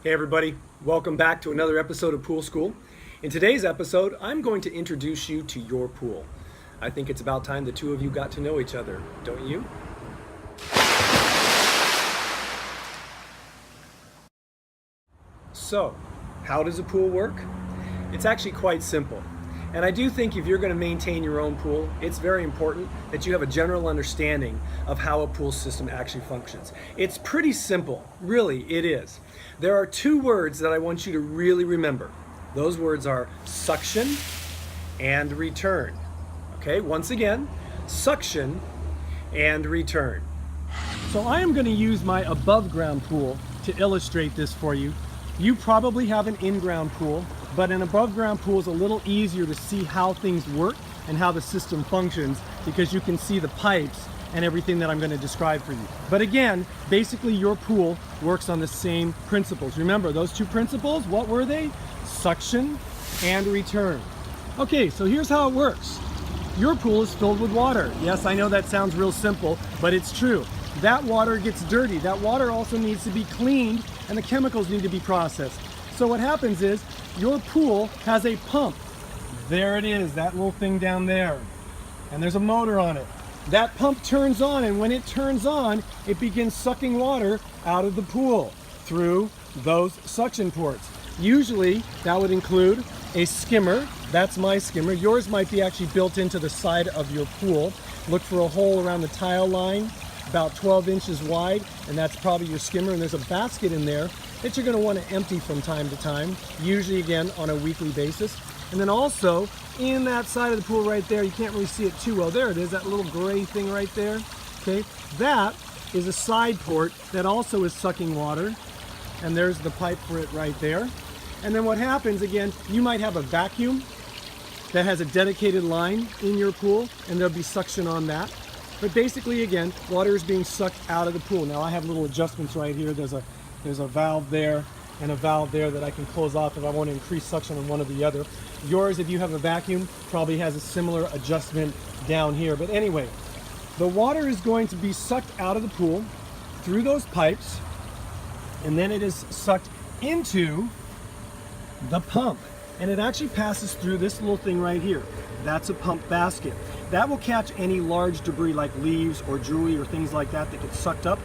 Hey everybody, welcome back to another episode of Pool School. In today's episode, I'm going to introduce you to your pool. I think it's about time the two of you got to know each other, don't you? So, how does a pool work? It's actually quite simple. And I do think if you're going to maintain your own pool, it's very important that you have a general understanding of how a pool system actually functions. It's pretty simple, really, it is. There are two words that I want you to really remember. Those words are suction and return. Okay, once again, suction and return. So I am going to use my above ground pool to illustrate this for you. You probably have an in-ground pool, but an above ground pool is a little easier to see how things work and how the system functions because you can see the pipes and everything that I'm going to describe for you. But again, basically your pool works on the same principles. Remember, those two principles, what were they? Suction and return. Okay, so here's how it works. Your pool is filled with water. Yes, I know that sounds real simple, but it's true. That water gets dirty. That water also needs to be cleaned and the chemicals need to be processed. So what happens is your pool has a pump. There it is, that little thing down there. And there's a motor on it. That pump turns on, and when it turns on, it begins sucking water out of the pool through those suction ports. Usually that would include a skimmer. That's my skimmer. Yours might be actually built into the side of your pool. Look for a hole around the tile line, about 12 inches wide, and that's probably your skimmer. And there's a basket in there that you're going to want to empty from time to time, usually again on a weekly basis. And then also in that side of the pool right there, you can't really see it too well. There it is, that little gray thing right there. Okay, that is a side port that also is sucking water, and there's the pipe for it right there. And then what happens again, you might have a vacuum that has a dedicated line in your pool, and there'll be suction on that. But basically, again, water is being sucked out of the pool. Now I have little adjustments right here. There's a valve there and a valve there that I can close off if I want to increase suction on one or the other. Yours, if you have a vacuum, probably has a similar adjustment down here. But anyway, the water is going to be sucked out of the pool through those pipes, and then it is sucked into the pump. And it actually passes through this little thing right here. That's a pump basket. That will catch any large debris like leaves or jewelry or things like that that get sucked up.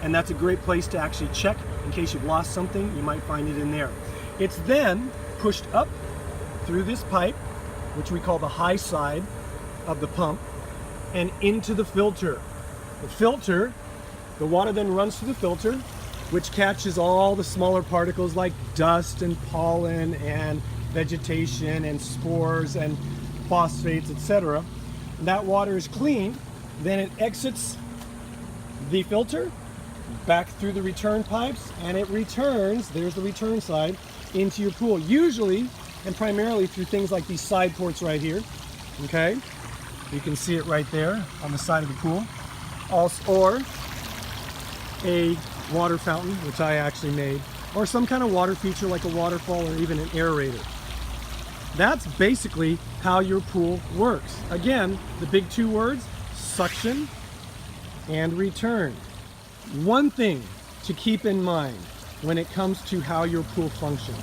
And that's a great place to actually check in case you've lost something. You might find it in there. It's then pushed up through this pipe, which we call the high side of the pump, and into the filter. The filter, the water then runs through the filter, which catches all the smaller particles like dust and pollen and vegetation and spores and phosphates, etc. That water is cleaned, then it exits the filter back through the return pipes, and it returns, there's the return side, into your pool, usually and primarily through things like these side ports right here. Okay, you can see it right there on the side of the pool, or a water fountain, which I actually made, or some kind of water feature like a waterfall or even an aerator. That's basically how your pool works. Again, the big two words, suction and return. One thing to keep in mind when it comes to how your pool functions,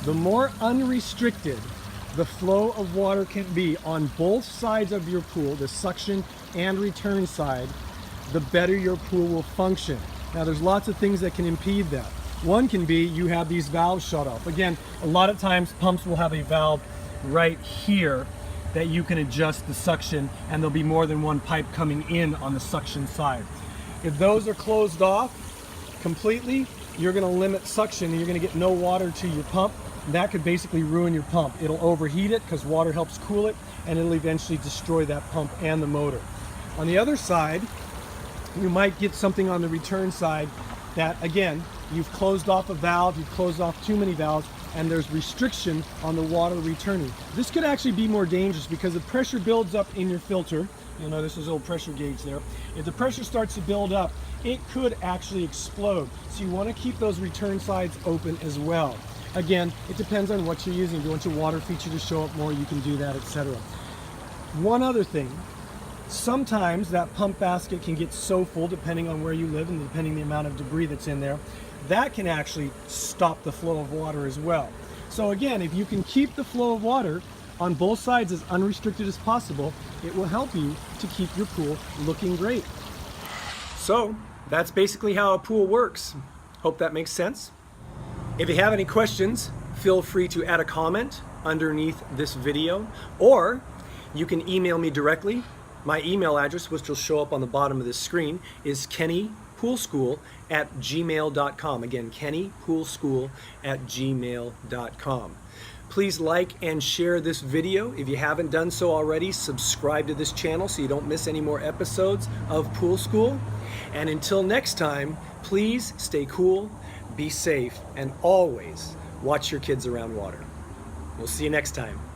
the more unrestricted the flow of water can be on both sides of your pool, the suction and return side, the better your pool will function. Now there's lots of things that can impede that. One can be you have these valves shut off. Again, a lot of times pumps will have a valve right here that you can adjust the suction, and there'll be more than one pipe coming in on the suction side. If those are closed off completely, you're going to limit suction and you're going to get no water to your pump. That could basically ruin your pump. It'll overheat it because water helps cool it, and it'll eventually destroy that pump and the motor. On the other side, you might get something on the return side that, again, you've closed off a valve, you've closed off too many valves, and there's restriction on the water returning. This could actually be more dangerous because the pressure builds up in your filter. You'll notice there's a little pressure gauge there. If the pressure starts to build up, it could actually explode. So you want to keep those return sides open as well. Again, it depends on what you're using. If you want your water feature to show up more, you can do that, etc. One other thing, sometimes that pump basket can get so full, depending on where you live and depending on the amount of debris that's in there, that can actually stop the flow of water as well. So again, if you can keep the flow of water on both sides as unrestricted as possible, it will help you to keep your pool looking great. So that's basically how a pool works. Hope that makes sense. If you have any questions, feel free to add a comment underneath this video, or you can email me directly. My email address, which will show up on the bottom of this screen, is kennypoolschool@gmail.com. Again, kennypoolschool@gmail.com. Please like and share this video. If you haven't done so already, subscribe to this channel so you don't miss any more episodes of Pool School. And until next time, please stay cool, be safe, and always watch your kids around water. We'll see you next time.